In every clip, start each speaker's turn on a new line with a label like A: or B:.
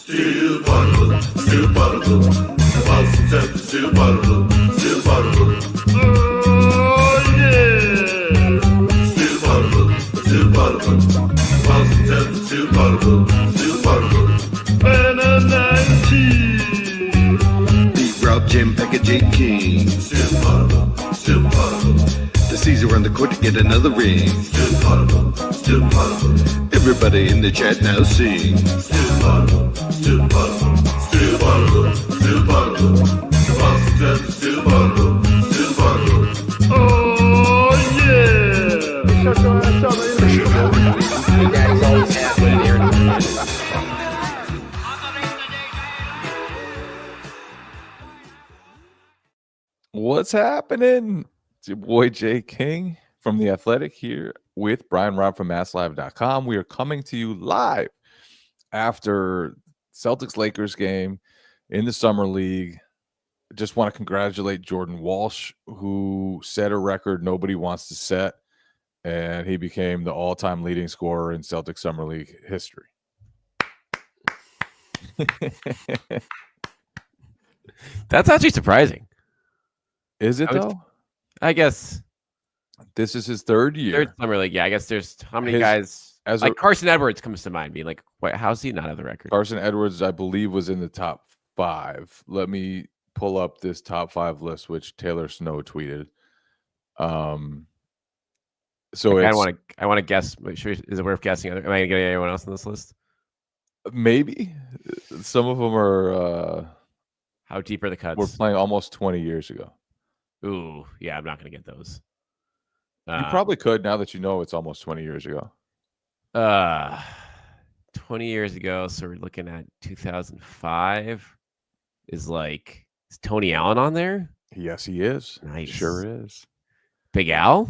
A: Steel bottle, steel bottle. Boston Celtics, steel bottle, steel bottle. Oh yeah! Steel bottle, steel bottle. Boston Celtics, steel bottle, steel bottle. Banner 19.
B: Beat Rob, Jim, Becca, J. King.
A: Steel bottle, steel bottle.
B: The Caesar on the court to get another ring.
A: Steel bottle, steel bottle.
B: Everybody in the chat now sing.
A: Steel bottle, steel bottle. Steel bottle, steel bottle. Boston Celtics, steel bottle, steel bottle. Oh yeah! Shut your ass up,
C: Daddy's always happening here.
D: What's happening? It's your boy Jay King from The Athletic here with Brian Robb from MassLive.com. We are coming to you live after Celtics-Lakers game in the Summer League. I just want to congratulate Jordan Walsh, who set a record nobody wants to set, and he became the all-time leading scorer in Celtics Summer League history.
C: That's actually surprising.
D: Is it, though?
C: I guess
D: This is his third year.
C: third summer league. Yeah, I guess there's how many guys? Like Carson Edwards comes to mind, being like, wait, how's he not have the record?
D: Carson Edwards, I believe, was in the top 5. Let me pull up this top 5 list, which Taylor Snow tweeted. So
C: I want to guess. Is it worth guessing? Am I going to get anyone else on this list?
D: maybe some of them are.
C: How deep are the cuts?
D: We're playing almost 20 years ago.
C: Ooh, yeah, I'm not going to get those.
D: You probably could now that you know it's almost 20 years ago.
C: 20 years ago, so we're looking at 2005. Is Tony Allen on there?
D: Yes, he is.
C: Nice.
D: Sure is.
C: Big Al?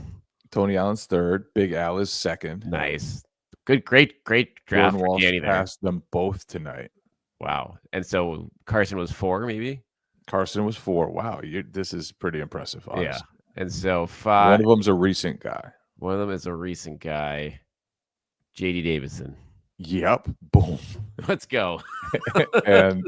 D: Tony Allen's third. Big Al is second.
C: Nice. Good, great draft.
D: Jordan
C: For
D: Walsh
C: Danny there.
D: passed them both tonight.
C: Wow. And so Carson was 4, maybe?
D: Carson was 4. Wow, this is pretty impressive, honestly.
C: Yeah. And so 5.
D: One of them's a recent guy.
C: One of them is a recent guy, J.D. Davison.
D: Yep. Boom.
C: Let's go.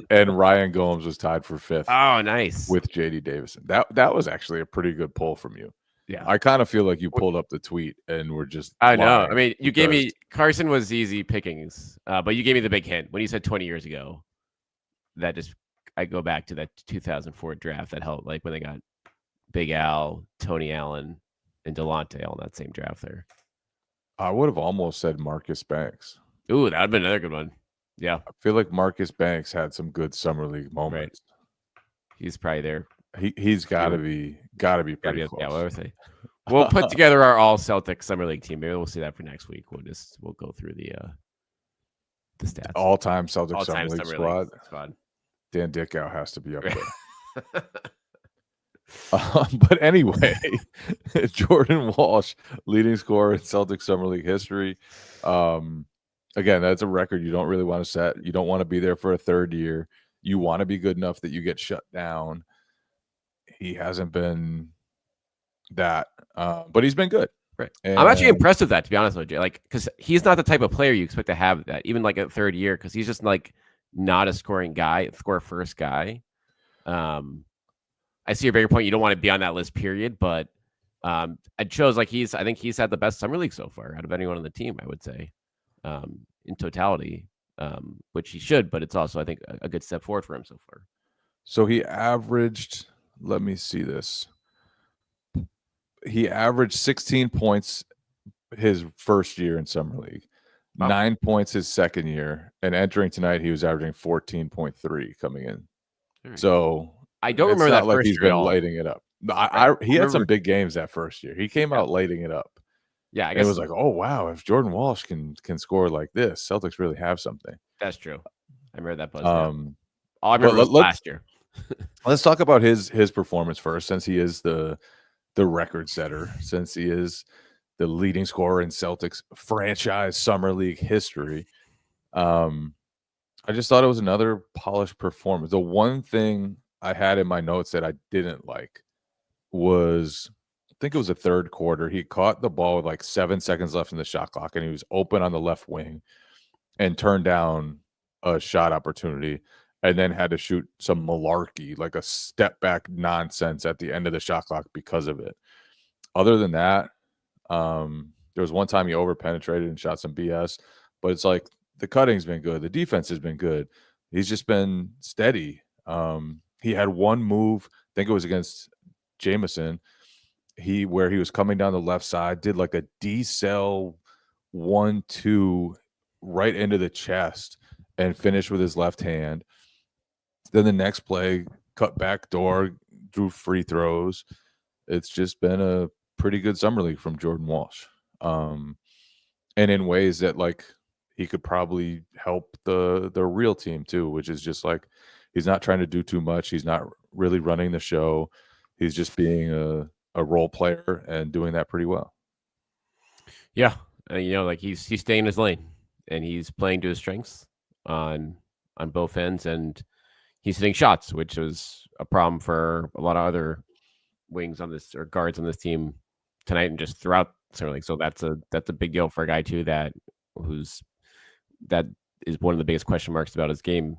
D: and Ryan Gomes was tied for 5th.
C: Oh, nice.
D: With J.D. Davison. That was actually a pretty good pull from you.
C: Yeah.
D: I kind of feel like you pulled up the tweet and were just
C: I know. I mean, you gave me Carson was easy pickings, but you gave me the big hint when you said 20 years ago. That just I go back to that 2004 draft that helped, like when they got Big Al, Tony Allen, and Delonte all in that same draft there.
D: I would have almost said Marcus Banks.
C: Ooh, that would have been another good one. Yeah.
D: I feel like Marcus Banks had some good summer league moments.
C: Right. He's probably there.
D: He's gotta be pretty close.
C: Yeah, what would I say? We'll put together our all Celtic summer league team. Maybe we'll see that for next week. We'll go through the stats.
D: All-time Celtics summer league squad. Dan Dickow has to be up there. But anyway, Jordan Walsh, leading scorer in Celtics Summer League history. Again, that's a record you don't really want to set. You don't want to be there for a third year. You want to be good enough that you get shut down. He hasn't been that, but he's been good.
C: Right. And I'm actually impressed with that, to be honest with you. Because he's not the type of player you expect to have that, even a third year, because he's just not a scoring guy, score first guy. I see your bigger point. You don't want to be on that list, period. But it shows I think he's had the best summer league so far out of anyone on the team, I would say, in totality, which he should. But it's also, I think, a good step forward for him so far.
D: So he averaged, let me see this. He averaged 16 points his first year in summer league, 9 points his second year, and entering tonight, he was averaging 14.3 coming in.
C: Right.
D: So
C: I don't remember that
D: like
C: first
D: he's
C: year
D: been lighting it up. He had some big games that first year. He came out lighting it up.
C: Yeah, I guess
D: it was like, oh wow, if Jordan Walsh can score like this, Celtics really have something.
C: That's true. I remember that buzz. All I remember was last year.
D: Let's talk about his performance first, since he is the record setter, since he is the leading scorer in Celtics franchise summer league history. I just thought it was another polished performance. The one thing I had in my notes that I didn't like was, I think it was the third quarter. He caught the ball with 7 seconds left in the shot clock, and he was open on the left wing and turned down a shot opportunity and then had to shoot some malarkey, like a step back nonsense at the end of the shot clock because of it. Other than that, there was one time he over penetrated and shot some BS, but it's like the cutting's been good. The defense has been good. He's just been steady. He had one move, I think it was against Jameson, where he was coming down the left side, did like a decel 1-2 right into the chest and finished with his left hand. Then the next play, cut back door, drew free throws. It's just been a pretty good summer league from Jordan Walsh. And in ways that like he could probably help the real team too, which is just like he's not trying to do too much. He's not really running the show. He's just being a role player and doing that pretty well.
C: Yeah, like he's staying in his lane and he's playing to his strengths on both ends, and he's hitting shots, which was a problem for a lot of other wings on this or guards on this team tonight and just throughout summer league. So that's a big deal for a guy too that is one of the biggest question marks about his game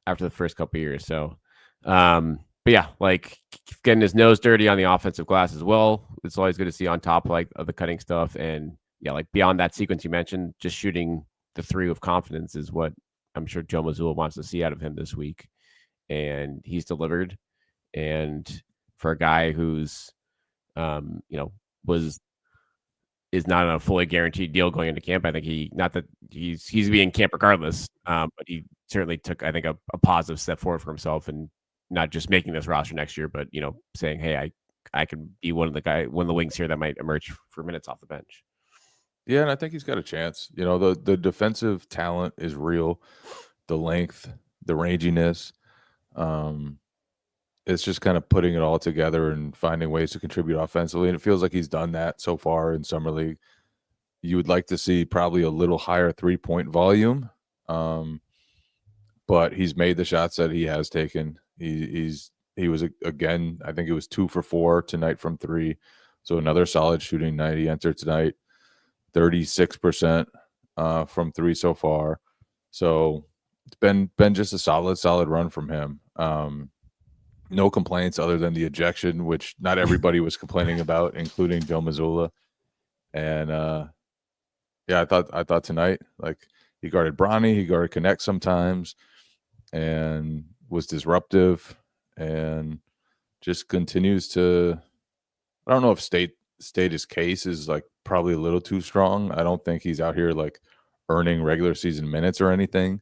C: after the first couple of years. So, but yeah, like getting his nose dirty on the offensive glass as well. It's always good to see on top like of the cutting stuff, and yeah, like beyond that sequence you mentioned, just shooting the three with confidence is what I'm sure Joe Mazzulla wants to see out of him this week, and he's delivered. And for a guy who's, is not on a fully guaranteed deal going into camp, I think he's being camp regardless, but he certainly took, I think, a positive step forward for himself, and not just making this roster next year, but saying, hey, I could be one of the wings here that might emerge for minutes off the bench.
D: Yeah, and I think he's got a chance. The defensive talent is real, the length, the ranginess. It's just kind of putting it all together and finding ways to contribute offensively, and it feels like he's done that so far in summer league. You would like to see probably a little higher 3-point volume, but he's made the shots that he has taken. He was again, I think it was 2 for 4 tonight from 3, so another solid shooting night. He entered tonight 36% from 3 so far, so it's been just a solid run from him. No complaints other than the ejection, which not everybody was complaining about, including Joe Mazzulla. And yeah, I thought tonight, like, he guarded Bronny, he guarded Connect sometimes, and was disruptive, and just continues to. I don't know if state his case is like probably a little too strong. I don't think he's out here like earning regular season minutes or anything.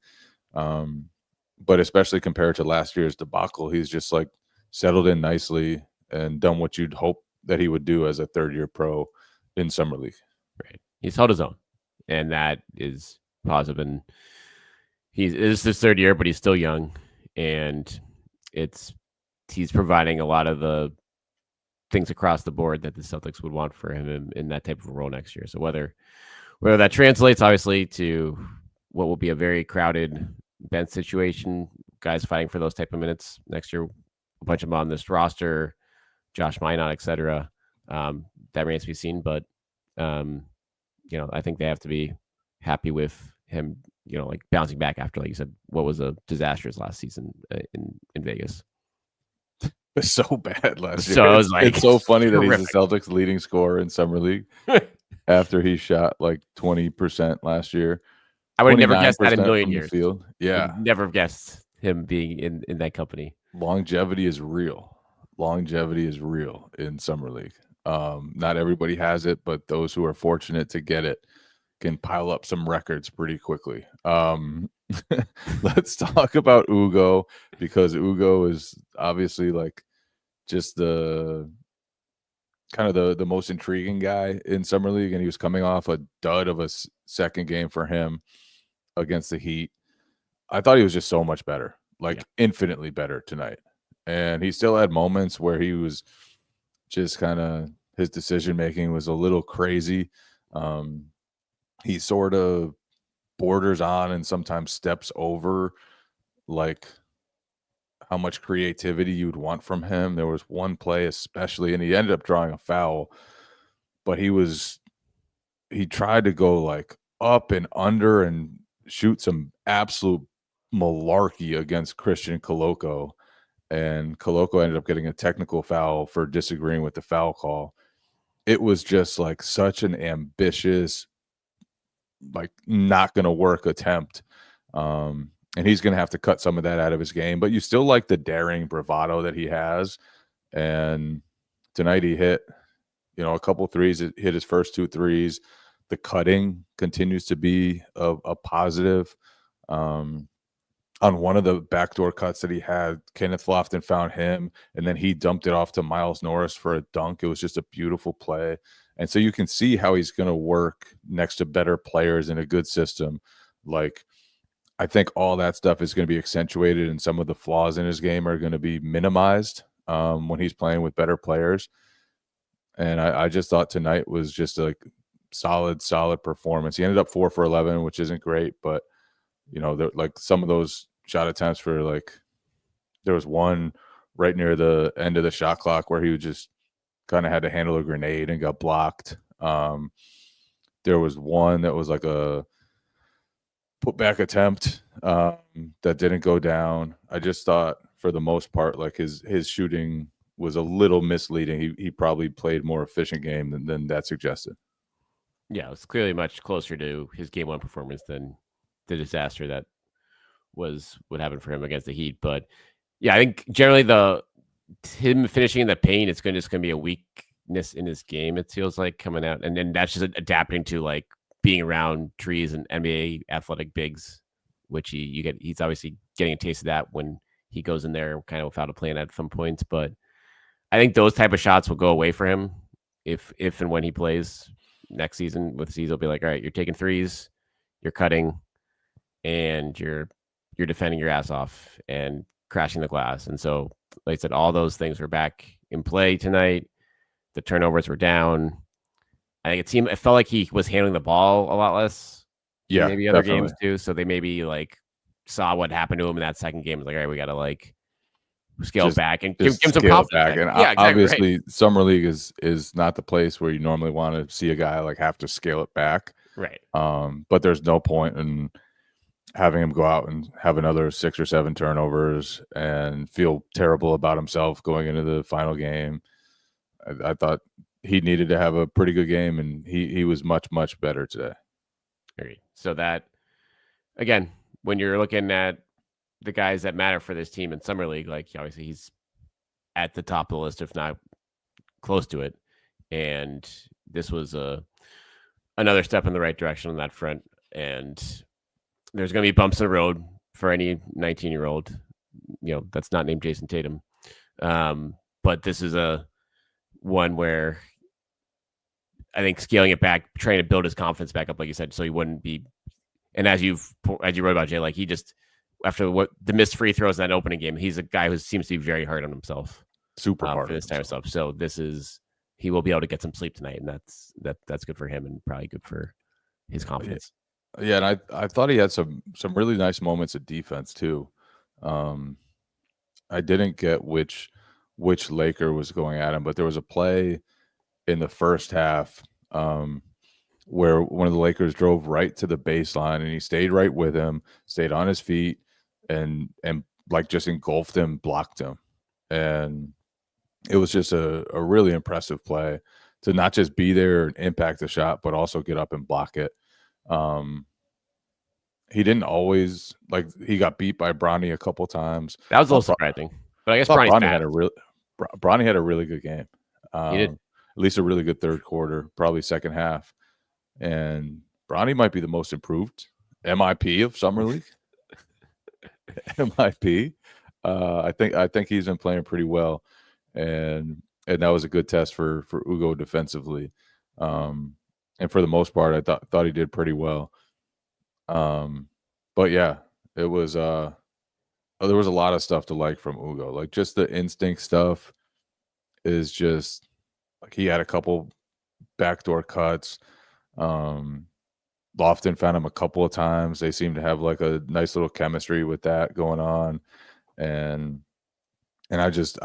D: But especially compared to last year's debacle, he's just like settled in nicely and done what you'd hope that he would do as a third-year pro in summer league.
C: Right. He's held his own, and that is positive. And it's his third year, but he's still young, and he's providing a lot of the things across the board that the Celtics would want for him in that type of a role next year. So whether that translates obviously to what will be a very crowded bench situation, guys fighting for those type of minutes next year, a bunch of them on this roster, Josh Minot, etc. That remains to be seen, but I think they have to be happy with him, like bouncing back after, like you said, what was a disastrous last season in Vegas.
D: It's so bad last year.
C: So it was like,
D: it's so funny that
C: terrific.
D: he's the Celtics leading scorer in summer league after he shot like 20% last year.
C: I would have never guessed that in a million
D: from the
C: years.
D: Field. Yeah.
C: Never have guessed him being in that company.
D: Longevity is real. Longevity is real in summer league. Not everybody has it, but those who are fortunate to get it can pile up some records pretty quickly. Let's talk about Ugo, because Ugo is obviously like just the kind of the most intriguing guy in summer league, and he was coming off a dud of a second game for him against the Heat. I thought he was just so much better, like infinitely better tonight. And he still had moments where he was just kind of, his decision making was a little crazy. He sort of borders on and sometimes steps over like how much creativity you'd want from him. There was one play especially, and he ended up drawing a foul, but he tried to go like up and under and shoot some absolute malarkey against Christian Coloco, and Coloco ended up getting a technical foul for disagreeing with the foul call. It was just like such an ambitious, like not going to work attempt. And he's going to have to cut some of that out of his game, but you still like the daring bravado that he has. And tonight he hit, a couple threes, hit his first 2 threes. The cutting continues to be a positive. On one of the backdoor cuts that he had, Kenneth Lofton found him, and then he dumped it off to Miles Norris for a dunk. It was just a beautiful play. And so you can see how he's going to work next to better players in a good system. Like, I think all that stuff is going to be accentuated, and some of the flaws in his game are going to be minimized when he's playing with better players. And I just thought tonight was just like solid performance. He ended up 4 for 11, which isn't great, but like some of those shot attempts for, like, there was one right near the end of the shot clock where he just kind of had to handle a grenade and got blocked. There was one that was like a put back attempt that didn't go down. I just thought for the most part, like his shooting was a little misleading. He probably played more efficient game than that suggested.
C: Yeah, it was clearly much closer to his game 1 performance than the disaster that was what happened for him against the Heat. But yeah, I think generally him finishing in the paint, it's just going to be a weakness in his game. It feels like coming out, and then that's just adapting to like being around trees and NBA athletic bigs, which he's obviously getting a taste of that when he goes in there kind of without a plan at some points. But I think those type of shots will go away for him if and when he plays next season. With C's, will be like, all right, you're taking threes, you're cutting, and you're defending your ass off and crashing the glass. And so, like I said, all those things were back in play tonight. The turnovers were down. I think it felt like he was handling the ball a lot less.
D: Yeah,
C: maybe other
D: definitely.
C: games too. So they maybe like saw what happened to him in that second game. Was like, all right, we got to like scale back and give him some confidence.
D: Back. And
C: yeah, exactly,
D: obviously,
C: right.
D: Summer League is not the place where you normally want to see a guy like have to scale it back.
C: Right.
D: But there's no point in having him go out and have another 6 or 7 turnovers and feel terrible about himself going into the final game. I thought he needed to have a pretty good game, and he was much better today.
C: Agreed. So that, again, when you're looking at the guys that matter for this team in Summer League, like obviously he's at the top of the list, if not close to it. And this was another step in the right direction on that front. And there's going to be bumps in the road for any 19-year-old, that's not named Jason Tatum. But this is one where I think scaling it back, trying to build his confidence back up, like you said, so he wouldn't be. And as you wrote about, Jay, like he just, after the missed free throws in that opening game, he's a guy who seems to be very hard on himself.
D: Super hard
C: for this type of stuff. So he will be able to get some sleep tonight, and that's good for him and probably good for his confidence.
D: Yeah, and I thought he had some really nice moments of defense too. I didn't get which Laker was going at him, but there was a play in the first half where one of the Lakers drove right to the baseline, and he stayed right with him, stayed on his feet, and like just engulfed him, blocked him. And it was just a really impressive play to not just be there and impact the shot, but also get up and block it. He didn't always, like, he got beat by Bronny a couple times.
C: That was a little surprising, but I guess
D: Bronny had a really good game.
C: He did.
D: At least a really good third quarter, probably second half. And Bronny might be the most improved MIP of Summer League. MIP. I think he's been playing pretty well, and that was a good test for Ugo defensively. And for the most part, I thought he did pretty well. But yeah, it was there was a lot of stuff to like from Ugo. Like, just the instinct stuff is just like, he had a couple backdoor cuts. Lofton found him a couple of times. They seem to have like a nice little chemistry with that going on. And I just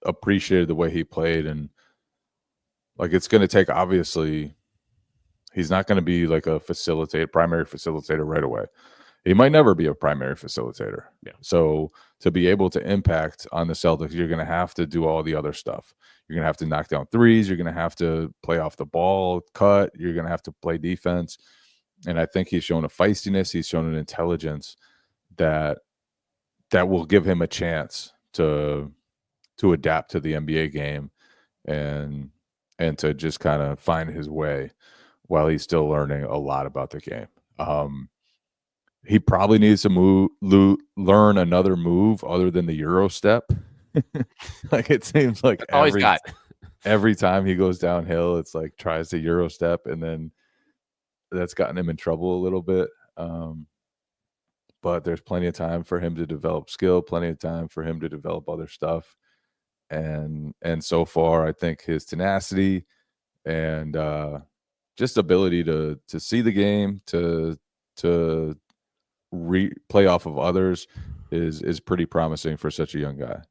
D: appreciated the way he played. And like, it's going to take, obviously, he's not going to be like a primary facilitator right away. He might never be a primary facilitator.
C: Yeah.
D: So to be able to impact on the Celtics, you're going to have to do all the other stuff. You're going to have to knock down threes. You're going to have to play off the ball, cut. You're going to have to play defense. And I think he's shown a feistiness. He's shown an intelligence that will give him a chance to adapt to the NBA game and to just kind of find his way while he's still learning a lot about the game. He probably needs to learn another move other than the Euro step. Like it seems like every time he goes downhill, it's like tries the Euro step, and then that's gotten him in trouble a little bit. But there's plenty of time for him to develop skill, plenty of time for him to develop other stuff. And so far, I think his tenacity and just ability to see the game, to play off of others is pretty promising for such a young guy.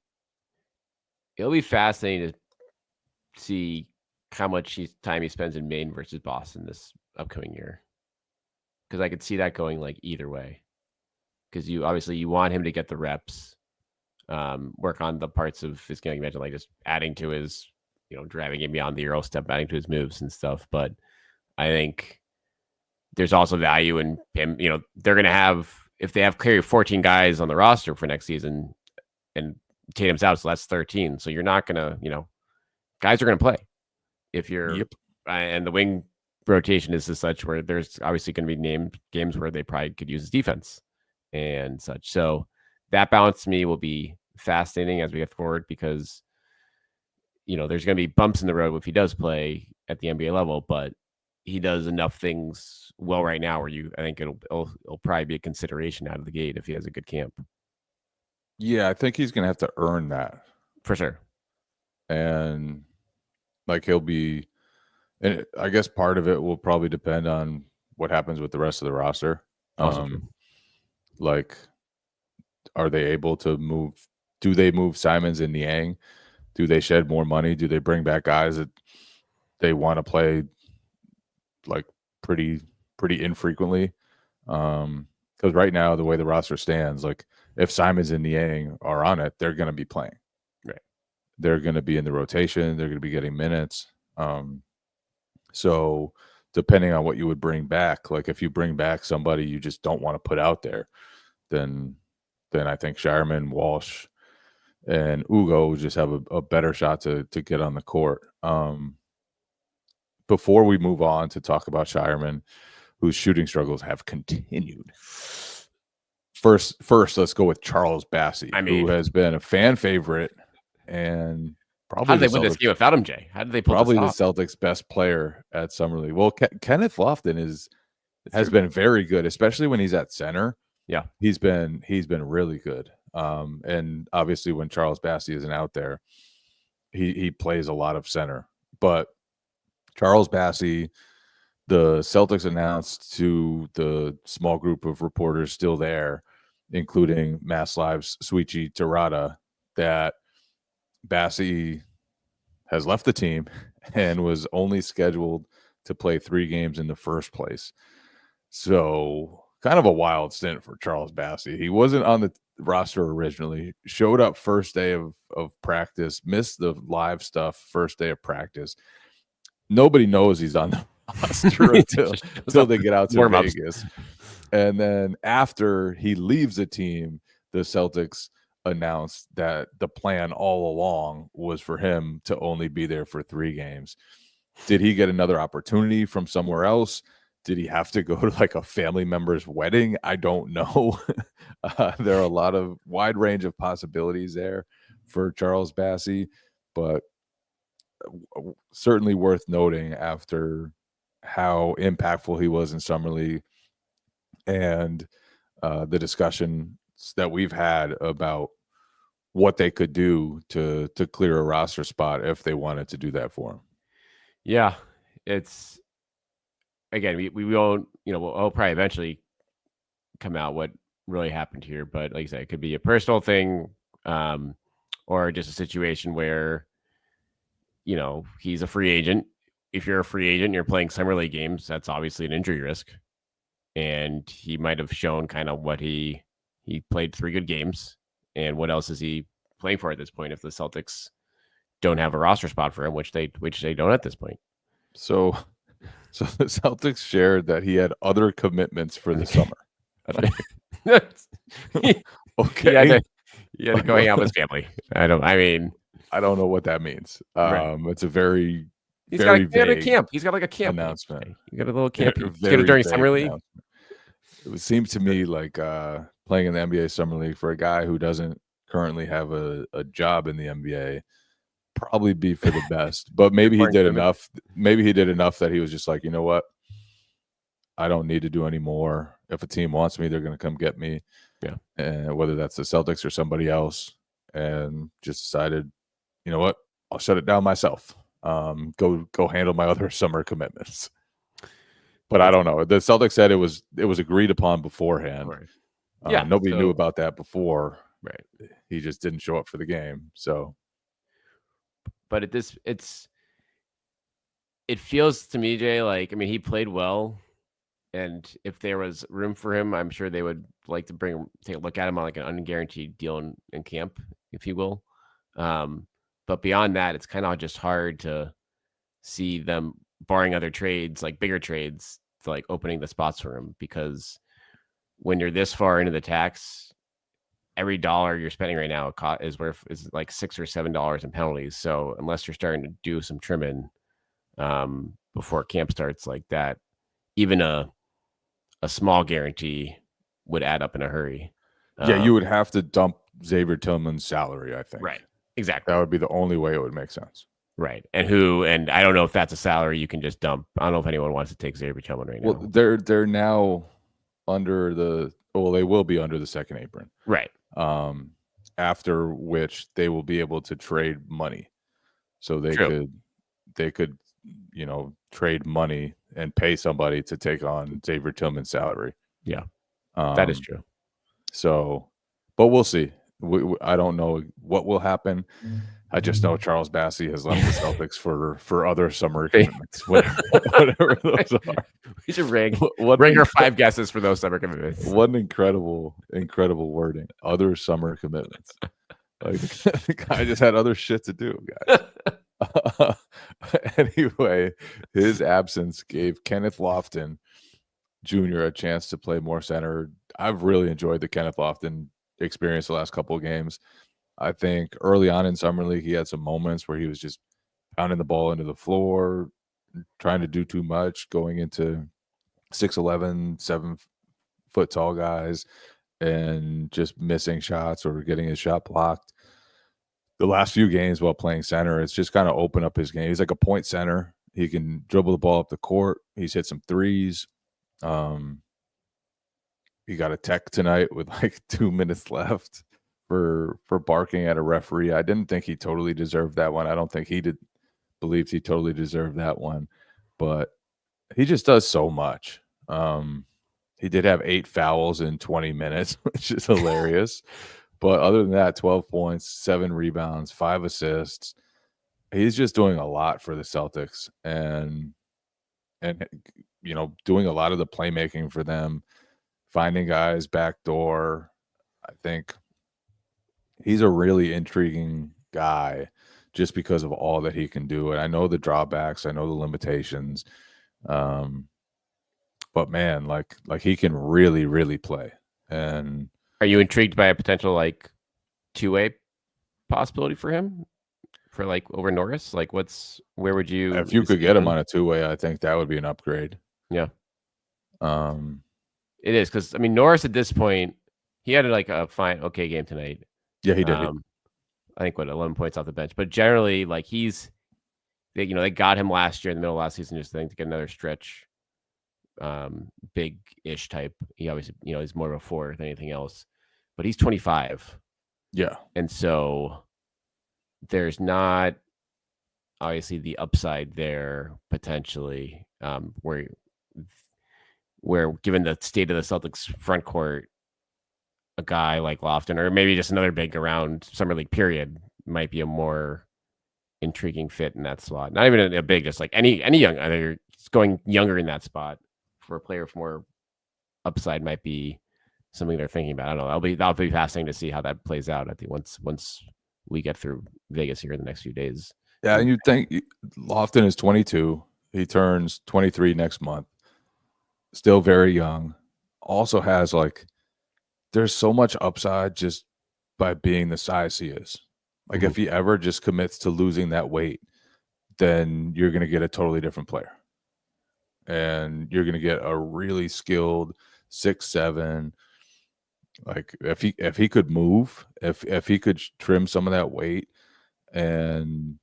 C: It'll be fascinating to see how much time he spends in Maine versus Boston this upcoming year, because I could see that going like either way. Because you want him to get the reps, work on the parts of his game. You mentioned like just adding to his, driving him beyond the Euro step, adding to his moves and stuff. But I think there's also value in him. They're going to have, if they have clearly 14 guys on the roster for next season, and Tatum's out, so that's 13. So you're not going to, guys are going to play. If you're, and the wing rotation is as such where there's obviously going to be games where they probably could use his defense and such. So that balance to me will be fascinating as we get forward, because there's going to be bumps in the road if he does play at the NBA level, but he does enough things well right now where I think it'll probably be a consideration out of the gate if he has a good camp.
D: Yeah, I think he's going to have to earn that
C: for sure.
D: And like he'll be, and I guess part of it will probably depend on what happens with the rest of the roster. Like, are they able to move? Do they move Simons and Niang? Do they shed more money? Do they bring back guys that they want to play like pretty infrequently? Because right now, the way the roster stands, like if Simons and Niang are on it, they're going to be playing.
C: Right.
D: They're going to be in the rotation. They're going to be getting minutes. So depending on what you would bring back, like if you bring back somebody you just don't want to put out there, then I think Shireman, Walsh, and Ugo just have a better shot to get on the court. Before we move on to talk about Shireman, whose shooting struggles have continued. First, let's go with Charles Bassey, who has been a fan favorite and probably
C: how did they win this game without him, Jay? How did they pull
D: probably
C: this off?
D: The Celtics' best player at Summer League. Well, Kenneth Lofton has been very good, especially when he's at center.
C: Yeah,
D: he's been really good. And obviously when Charles Bassey isn't out there, he plays a lot of center. But Charles Bassey, the Celtics announced to the small group of reporters still there, including Mass Live's Suichi Terada, that Bassey has left the team and was only scheduled to play 3 games in the first place. So kind of a wild stint for Charles Bassey. He wasn't on the roster originally, showed up first day of practice, missed the live stuff first day of practice. Nobody knows he's on the roster until they get out to Vegas. And then after he leaves the team, the Celtics announced that the plan all along was for him to only be there for 3 games. Did he get another opportunity from somewhere else? Did he have to go to like a family member's wedding? I don't know. There are a lot of wide range of possibilities there for Charles Bassey, but certainly worth noting after how impactful he was in Summer League and the discussion that we've had about what they could do to clear a roster spot if they wanted to do that for him.
C: Yeah, it's again, we won't, we'll probably eventually come out what really happened here, but like I said, it could be a personal thing, or just a situation where, he's a free agent. If you're a free agent, you're playing summer league games, that's obviously an injury risk. and he might have shown kind of what he played 3 good games, and what else is he playing for at this point if the Celtics don't have a roster spot for him, which they don't at this point.
D: So the Celtics shared that he had other commitments for the summer. Okay.
C: He had to go hang out with his family. I don't
D: know what that means.
C: Right.
D: It's a very
C: He's
D: very
C: got a
D: vague
C: camp. He's got like a camp
D: announcement.
C: You got a little camp. He's
D: Very
C: gonna during
D: vague
C: summer league.
D: announcement. It seems to me like playing in the NBA summer league for a guy who doesn't currently have a job in the NBA probably be for the best. But maybe he did enough. Maybe he did enough that he was just like, you know what? I don't need to do any more. If a team wants me, they're going to come get me.
C: Yeah.
D: And whether that's the Celtics or somebody else, and just decided, you know what? I'll shut it down myself. Go handle my other summer commitments. But I don't know. The Celtics said it was agreed upon beforehand.
C: Right. Yeah.
D: Nobody knew about that before.
C: Right.
D: He just didn't show up for the game. So,
C: but it feels to me, Jay, like, I mean, he played well, and if there was room for him, I'm sure they would like to take a look at him on like an unguaranteed deal in camp, if you will. But beyond that, it's kind of just hard to see them, barring other trades, like bigger trades, to like opening the spots for him, because when you're this far into the tax, every dollar you're spending right now is like $6 or $7 in penalties. So unless you're starting to do some trimming before camp starts like that, even a small guarantee would add up in a hurry.
D: Yeah, you would have to dump Xavier Tillman's salary, I think.
C: Right. Exactly.
D: That would be the only way it would make sense.
C: Right. And I don't know if that's a salary you can just dump. I don't know if anyone wants to take Xavier Tillman right now.
D: Well, they're now under they will be under the second apron.
C: Right.
D: After which they will be able to trade money. So they could, trade money and pay somebody to take on Xavier Tillman's salary.
C: Yeah. That is true.
D: So, but we'll see. I don't know what will happen. I just know Charles Bassey has left the Celtics for other summer commitments, whatever those are.
C: We should rank our 5 guesses for those summer commitments.
D: What an incredible wording. Other summer commitments. Like, the guy just had other shit to do, guys. Anyway, his absence gave Kenneth Lofton Jr. a chance to play more center. I've really enjoyed the Kenneth Lofton experience the last couple of games. I think early on in summer league, he had some moments where he was just pounding the ball into the floor, trying to do too much, going into 6'11", 7-foot tall guys, and just missing shots or getting his shot blocked. The last few games while playing center, it's just kind of opened up his game. He's like a point center. He can dribble the ball up the court. He's hit some threes. He got a tech tonight with like 2 minutes left for barking at a referee. I didn't think he totally deserved that one. I don't think he believed he totally deserved that one, but he just does so much. He did have 8 fouls in 20 minutes, which is hilarious. But other than that, 12 points, 7 rebounds, 5 assists. He's just doing a lot for the Celtics and doing a lot of the playmaking for them, finding guys backdoor. I think he's a really intriguing guy just because of all that he can do. And I know the drawbacks, I know the limitations. But man, like he can really, really play. And
C: are you intrigued by a potential like 2-way possibility for him, for like over Norris? Like where would you,
D: if you could get him on a 2-way, I think that would be an upgrade.
C: Yeah. It is, because I mean Norris at this point, he had like a okay game tonight.
D: Yeah, he did.
C: I think 11 points off the bench, but generally like they got him last year in the middle of last season just to get another stretch, big-ish type. He obviously he's more of a 4 than anything else, but he's 25.
D: Yeah,
C: and so there's not obviously the upside there potentially, where given the state of the Celtics front court, a guy like Lofton or maybe just another big around summer league period might be a more intriguing fit in that slot. Not even a big, just like any young, either going younger in that spot for a player with more upside might be something they're thinking about. I don't know. That'll be fascinating to see how that plays out. I think once we get through Vegas here in the next few days.
D: Yeah, and you think Lofton is 22. He turns 23 next month. Still very young. Also has there's so much upside just by being the size he is. Like if he ever just commits to losing that weight, then you're going to get a totally different player. And you're going to get a really skilled 6'7". Like if he could move, if he could trim some of that weight, and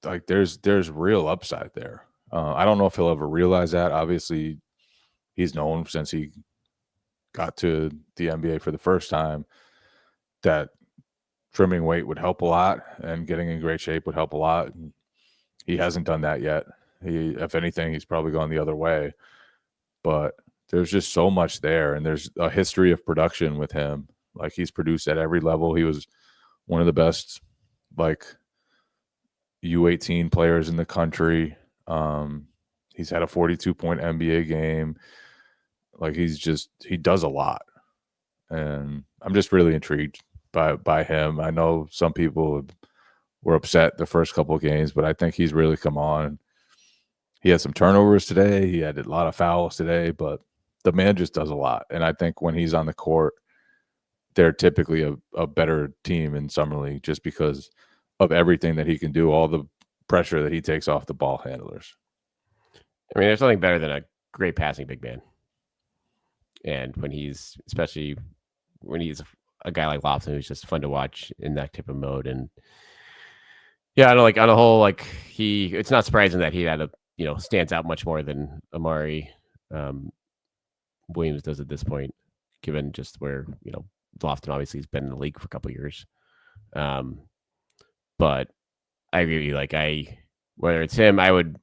D: like there's real upside there. I don't know if he'll ever realize that. Obviously, he's known since he got to the NBA for the first time that trimming weight would help a lot and getting in great shape would help a lot. He hasn't done that yet. If anything, he's probably gone the other way. But there's just so much there, and there's a history of production with him. Like he's produced at every level. He was one of the best, U18 players in the country. He's had a 42-point NBA game. He does a lot, and I'm just really intrigued by him. I know some people were upset the first couple of games, but I think he's really come on. He had some turnovers today. He had a lot of fouls today, but the man just does a lot. And I think when he's on the court, they're typically a better team in Summer League just because of everything that he can do, all the pressure that he takes off the ball handlers.
C: I mean, there's nothing better than a great passing big man. And especially when he's a guy like Lofton, who's just fun to watch in that type of mode. And yeah, I know, on a whole, it's not surprising that he had stands out much more than Amari Williams does at this point, given just where, Lofton obviously has been in the league for a couple of years. But I agree with you. Whether it's him, I would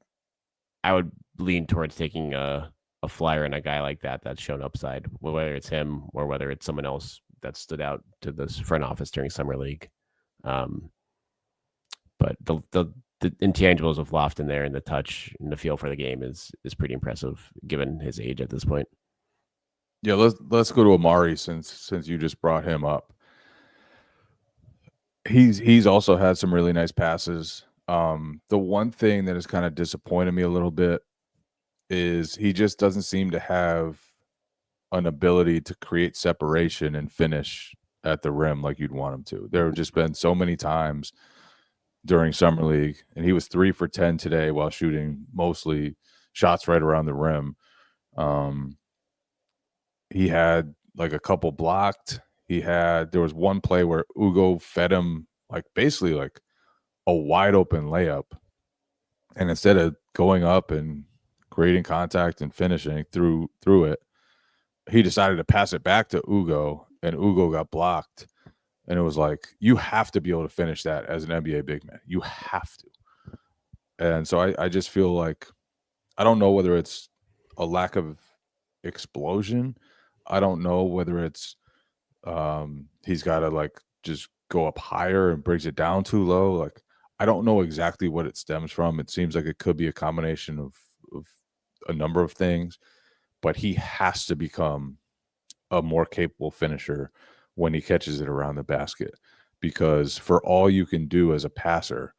C: lean towards taking a flyer and a guy like that's shown upside, whether it's him or whether it's someone else that stood out to this front office during Summer League. But the intangibles of Lofton there and the touch and the feel for the game is pretty impressive given his age at this point.
D: Yeah, let's go to Amari since you just brought him up. He's also had some really nice passes. The one thing that has kind of disappointed me a little bit is he just doesn't seem to have an ability to create separation and finish at the rim like you'd want him to. There have just been so many times during Summer League, and he was 3 for 10 today while shooting mostly shots right around the rim. He had a couple blocked. There was one play where Ugo fed him basically a wide open layup, and instead of going up and creating contact and finishing through it, he decided to pass it back to Ugo, and Ugo got blocked. And it was you have to be able to finish that as an NBA big man. You have to. And so I just feel I don't know whether it's a lack of explosion. I don't know whether it's he's got to just go up higher and brings it down too low. I don't know exactly what it stems from. It seems like it could be a combination of a number of things, but he has to become a more capable finisher when he catches it around the basket, because for all you can do as a passer,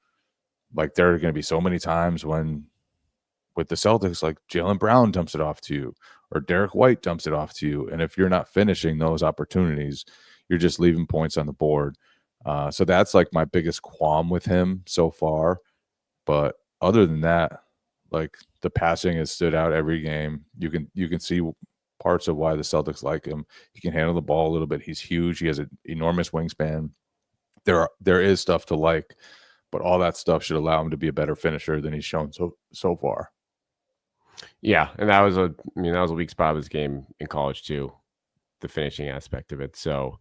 D: there are going to be so many times when with the Celtics, Jaylen Brown dumps it off to you or Derek White dumps it off to you. And if you're not finishing those opportunities, you're just leaving points on the board. So that's my biggest qualm with him so far. But other than that, the passing has stood out every game. You can see parts of why the Celtics like him. He can handle the ball a little bit. He's huge. He has an enormous wingspan. There is stuff to like, but all that stuff should allow him to be a better finisher than he's shown so far.
C: Yeah, and that was a weak spot of his game in college too, the finishing aspect of it. So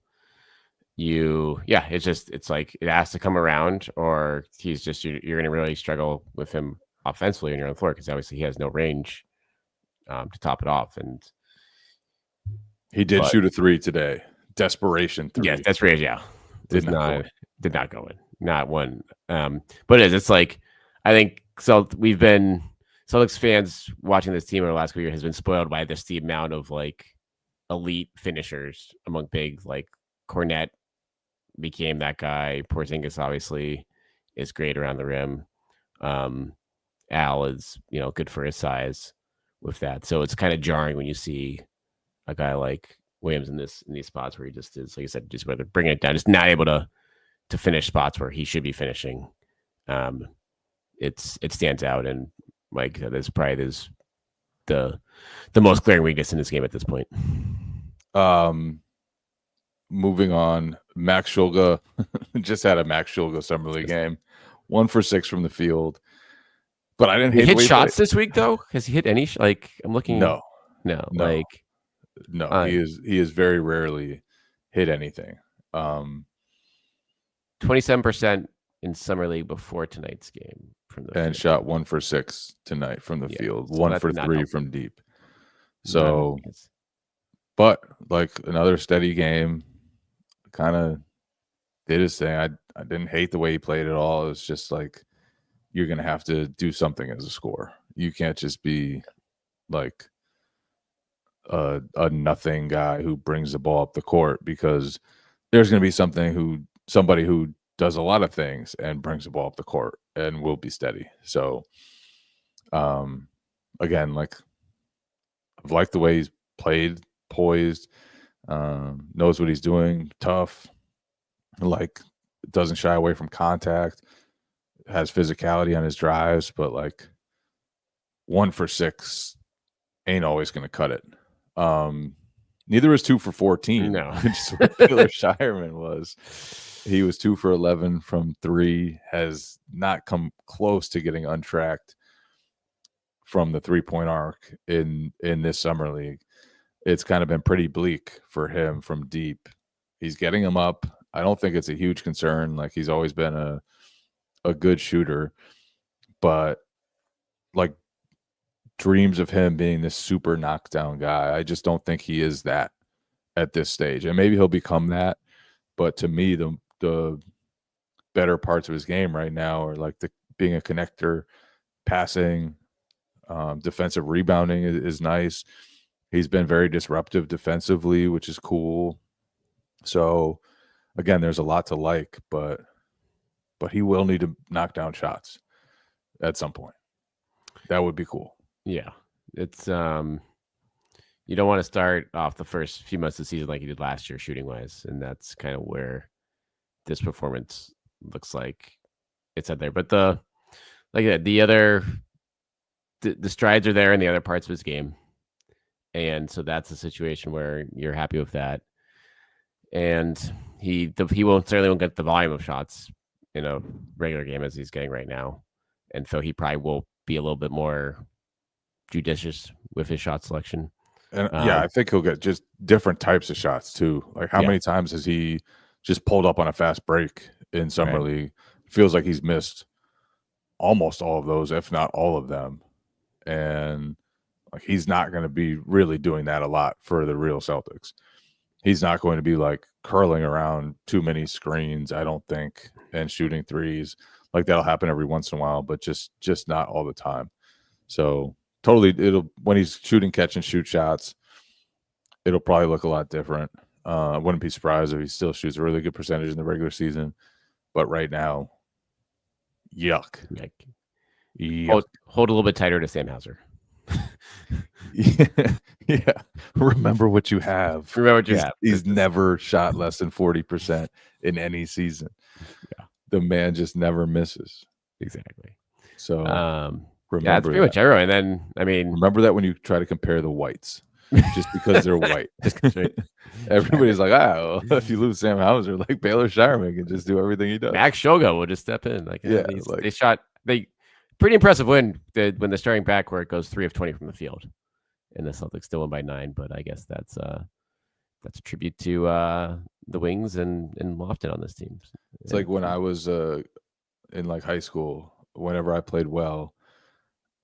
C: it's it has to come around, or you're going to really struggle with him offensively when you're on the floor, because obviously he has no range to top it off. And
D: he did shoot a 3 today. Desperation 3.
C: Yes, desperation. Yeah, did not go in. Not one. But it's I think so. We've been Celtics fans watching this team over the last couple years has been spoiled by just the amount of like elite finishers among big. Like Cornette became that guy. Porzingis obviously is great around the rim. Al is, good for his size with that. So it's kind of jarring when you see a guy like Williams in these spots where he just is, like you said, just whether bringing it down, just not able to finish spots where he should be finishing. It stands out, and like that is probably the most glaring weakness in this game at this point.
D: Moving on, Max Shulga just had a Max Shulga summer league game, 1 for 6 from the field. But I didn't hate
C: he hit shots this week though. Has he hit any? I'm looking. No. Like
D: no. He is very rarely hit anything.
C: 27% in summer league before tonight's game from the
D: and
C: field.
D: shot 1 for 6 tonight from the field, 1 for 3 from deep. So, but like another steady game, kind of did his thing. I didn't hate the way he played at all. It was just like you're gonna have to do something as a scorer. You can't just be like a nothing guy who brings the ball up the court, because there's gonna be somebody who does a lot of things and brings the ball up the court and will be steady. So, again, like I've liked the way he's played, poised, knows what he's doing, tough, like doesn't shy away from contact, has physicality on his drives, but like 1 for 6 ain't always going to cut it. Neither is 2 for 14.
C: No,
D: which is what Taylor Shireman was. He was 2 for 11 from 3, has not come close to getting untracked from the 3-point arc in this summer league. It's kind of been pretty bleak for him from deep. He's getting them up. I don't think it's a huge concern. Like he's always been a good shooter, but like dreams of him being this super knockdown guy, I just don't think he is that at this stage. And maybe he'll become that. But to me, the better parts of his game right now are like being a connector, passing, defensive rebounding is nice. He's been very disruptive defensively, which is cool. So again, there's a lot to like, but he will need to knock down shots at some point. That would be cool.
C: Yeah. It's you don't want to start off the first few months of the season like you did last year shooting wise, and that's kind of where this performance looks like it's out there. But the strides are there in the other parts of his game. And so that's a situation where you're happy with that. And he certainly won't get the volume of shots in a regular game as he's getting right now. And so he probably will be a little bit more judicious with his shot selection.
D: And I think he'll get just different types of shots too. Like how many times has he just pulled up on a fast break in summer league? Feels like he's missed almost all of those, if not all of them. And like he's not going to be really doing that a lot for the real Celtics. He's not going to be like curling around too many screens, I don't think, and shooting threes. Like that'll happen every once in a while, but just not all the time. So totally, when he's shooting catch and shoot shots, it'll probably look a lot different. I wouldn't be surprised if he still shoots a really good percentage in the regular season, but right now, yuck.
C: Hold a little bit tighter to Sam Hauser.
D: Yeah. Remember what you have. He's never shot less than 40% in any season. Yeah. The man just never misses.
C: Exactly.
D: So remember
C: that's pretty much everyone. And then
D: remember that when you try to compare the whites, just because they're white. Everybody's like, if you lose Sam Hauser, like Baylor Shireman can just do everything he does.
C: Max Shogo will just step in. They pretty impressive win when the starting backcourt goes 3 of 20 from the field, and the Celtics still win by 9. But I guess that's a tribute to the wings and Lofton on this team.
D: It's like when I was in like high school, whenever I played well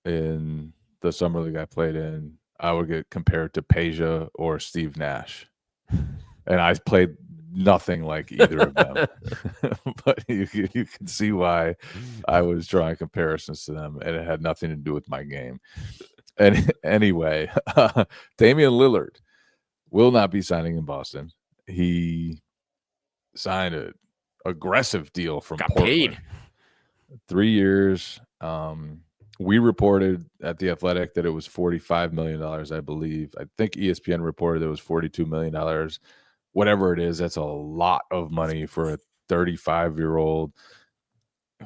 D: in the summer league I played in, I would get compared to Peja or Steve Nash, and I played nothing like either of them. But you can see why I was drawing comparisons to them, and it had nothing to do with my game. And anyway, Damian Lillard will not be signing in Boston. He signed an aggressive deal from
C: Got
D: Portland.
C: paid.
D: 3 years. We reported at The Athletic that it was $45 million, I believe. I think ESPN reported it was $42 million. Whatever it is, that's a lot of money for a 35-year-old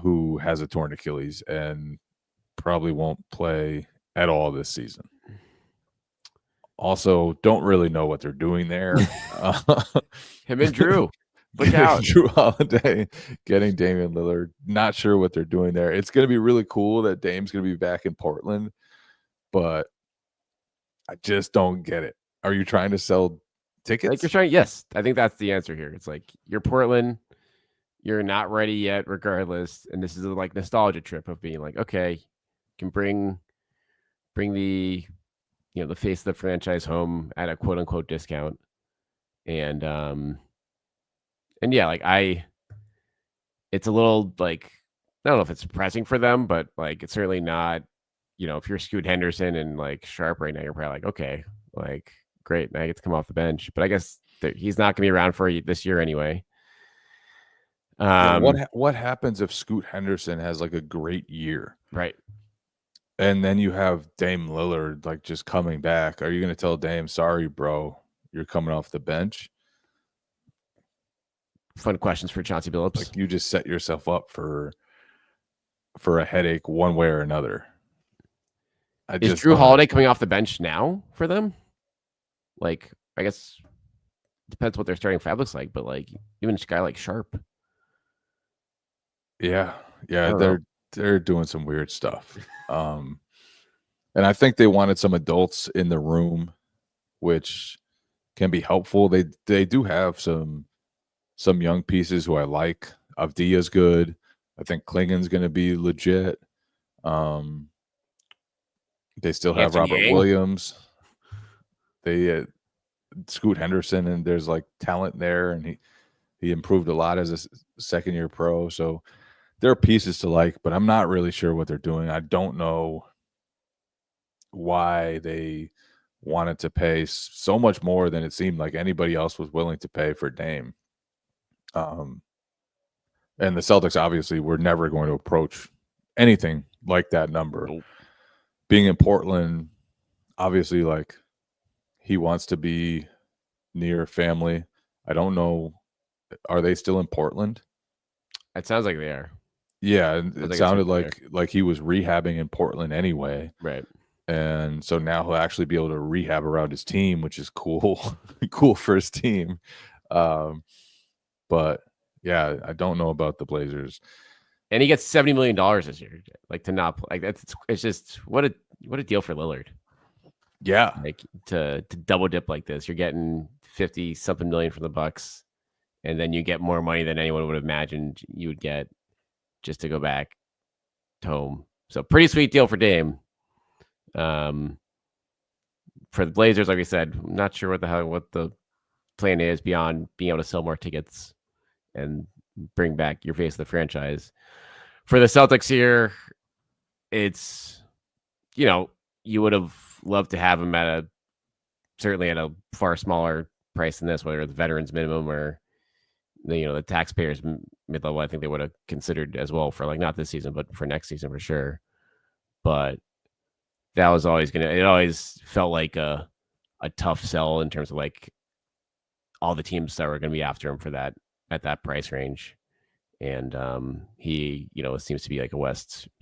D: who has a torn Achilles and probably won't play at all this season. Also, don't really know what they're doing there.
C: Him and Drew. Look out.
D: Drew Holiday getting Damian Lillard. Not sure what they're doing there. It's going to be really cool that Dame's going to be back in Portland, but I just don't get it. Are you trying to sell tickets?
C: Like you're trying. Yes, I think that's the answer here. It's like you're Portland. You're not ready yet, regardless. And this is a like nostalgia trip of being like, okay, you can bring the the face of the franchise home at a quote unquote discount, and yeah, like it's a little like I don't know if it's depressing for them, but like it's certainly not. If you're Scoot Henderson and like Sharp right now, you're probably like, okay, like great, now I get to come off the bench. But I guess he's not going to be around for this year anyway.
D: What happens if Scoot Henderson has like a great year,
C: right?
D: And then you have Dame Lillard like just coming back? Are you going to tell Dame, sorry, bro, you're coming off the bench?
C: Fun questions for Chauncey Billups.
D: Like you just set yourself up for a headache one way or another.
C: Is Drew Holiday coming off the bench now for them? Like, I guess depends what their starting five looks like, but like even a guy like Sharp.
D: Yeah, they're doing some weird stuff. And I think they wanted some adults in the room, which can be helpful. They do have some young pieces who I like. Avdia's good. I think Klingon's going to be legit. They still have
C: Anthony
D: Robert
C: Yang.
D: Williams. They Scoot Henderson, and there's like talent there, and he improved a lot as a second-year pro. So there are pieces to like, but I'm not really sure what they're doing. I don't know why they wanted to pay so much more than it seemed like anybody else was willing to pay for Dame. And the Celtics obviously were never going to approach anything like that number.
C: Nope.
D: Being in Portland, obviously, like he wants to be near family. I don't know. Are they still in Portland?
C: It sounds like they are.
D: Yeah, it sounded
C: like
D: like he was rehabbing in Portland anyway.
C: Right.
D: And so now he'll actually be able to rehab around his team, which is cool. Cool for his team. But yeah, I don't know about the Blazers.
C: And he gets $70 million this year. Like to not like it's just what a deal for Lillard.
D: Yeah.
C: Like to double dip like this. You're getting 50 something million from the Bucks, and then you get more money than anyone would have imagined you would get just to go back home. So pretty sweet deal for Dame. For the Blazers, like we said, I'm not sure what the plan is beyond being able to sell more tickets and bring back your face of the franchise. For the Celtics here, it's, you would have loved to have him certainly at a far smaller price than this, whether it's veterans minimum or the taxpayers mid-level. I think they would have considered as well for like not this season, but for next season for sure. But that was always it always felt like a tough sell in terms of like all the teams that were going to be after him for that at that price range. And he, seems to be like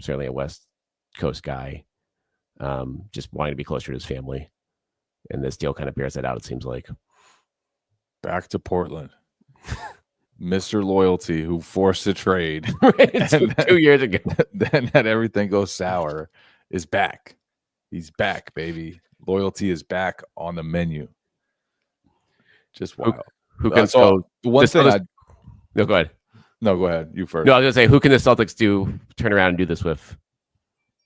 C: certainly a West Coast guy, just wanting to be closer to his family. And this deal kind of bears that out, it seems like.
D: Back to Portland. Mr. Loyalty, who forced a trade
C: 2 years ago.
D: Then had everything go sour, is back. He's back, baby. Loyalty is back on the menu. Just wild.
C: Who can No, go ahead.
D: No, go ahead. You first.
C: No, I was gonna say, who can the Celtics turn around and do this with?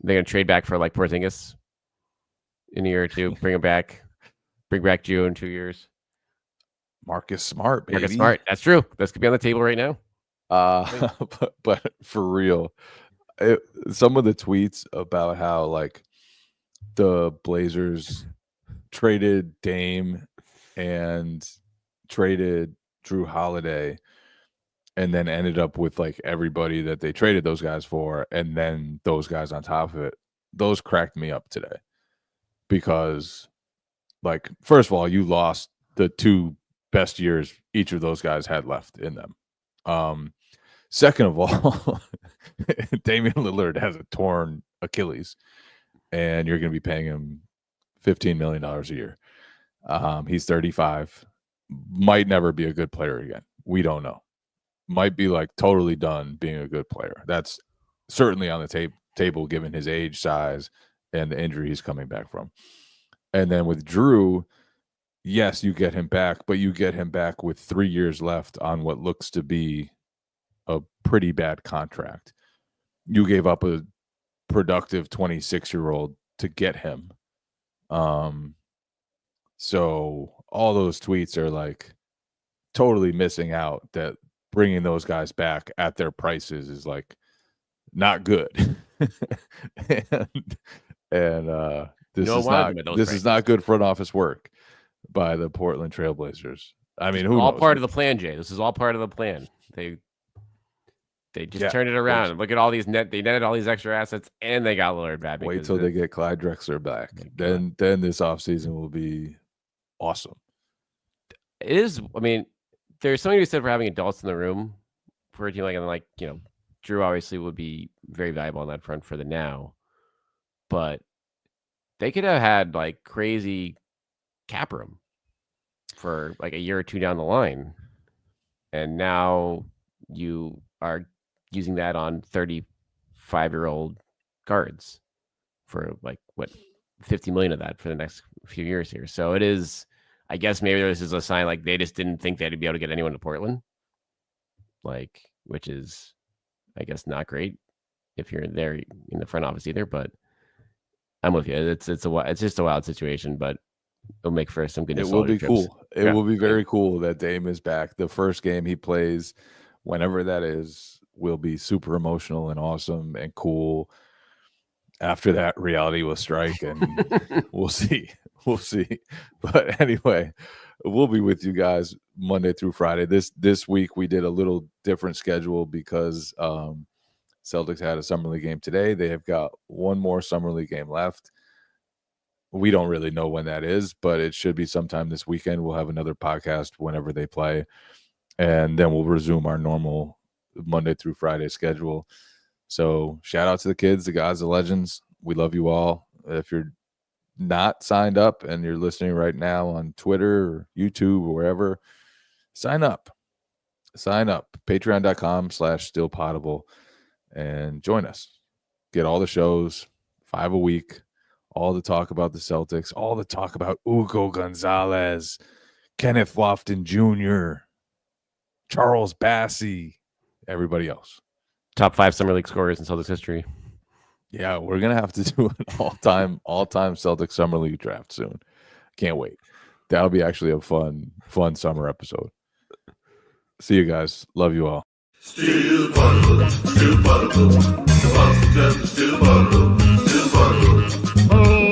C: They're gonna trade back for like Porzingis in a year or two, bring back Jew in 2 years.
D: Marcus Smart, baby.
C: Marcus Smart. That's true. This could be on the table right now.
D: But for real, some of the tweets about how like the Blazers traded Dame and traded Drew Holiday and then ended up with like everybody that they traded those guys for and then those guys on top of it, those cracked me up today because like first of all, you lost the 2 best years each of those guys had left in them. Second of all, Damian Lillard has a torn Achilles and you're going to be paying him $15 million a year. He's 35, might never be a good player again. We don't know. Might be like totally done being a good player. That's certainly on the table given his age, size, and the injury he's coming back from. And then with Drew, yes, you get him back, but you get him back with 3 years left on what looks to be a pretty bad contract. You gave up a productive 26-year-old to get him. So all those tweets are like totally missing out that bringing those guys back at their prices is like not good. and this is not good front office work by the Portland Trailblazers. I mean, who
C: all
D: knows?
C: Part of the plan, Jay. This is all part of the plan. They just turned it around. Look at all these they netted all these extra assets and they got Lillard back.
D: Wait till they get Clyde Drexler back. Then this offseason will be awesome.
C: It is. I mean, there's something to be said for having adults in the room for a team like Drew obviously would be very valuable on that front for the now, but they could have had like crazy cap room for like a year or two down the line, and now you are using that on 35-year-old guards for like what 50 million of that for the next few years here. So it is, I guess maybe this is a sign like they just didn't think they'd be able to get anyone to Portland, like, which is, I guess, not great if you're there in the front office either. But I'm with you. It's just a wild situation, but it'll make for some good.
D: It will be cool. It will be very cool that Dame is back. The first game he plays, whenever that is, will be super emotional and awesome and cool. After that, reality will strike, and we'll see. We'll see. But anyway, we'll be with you guys Monday through Friday. This week we did a little different schedule because Celtics had a summer league game today. They have got one more summer league game left. We don't really know when that is, but it should be sometime this weekend. We'll have another podcast whenever they play, and then we'll resume our normal Monday through Friday schedule. So shout out to the kids, the guys, the legends. We love you all. If you're not signed up and you're listening right now on Twitter or YouTube or wherever, sign up. Patreon.com/stillpotable and join us. Get all the shows, 5 a week, all the talk about the Celtics, all the talk about Hugo Gonzalez, Kenneth Lofton Jr., Charles Bassey, everybody else.
C: Top 5 summer league scorers in Celtics history.
D: Yeah, we're gonna have to do an all-time Celtics summer league draft soon. Can't wait. That'll be actually a fun summer episode. See you guys. Love you all.
A: Still Potable, still Potable. The Boston Celtics, still Potable, still Potable. Oh.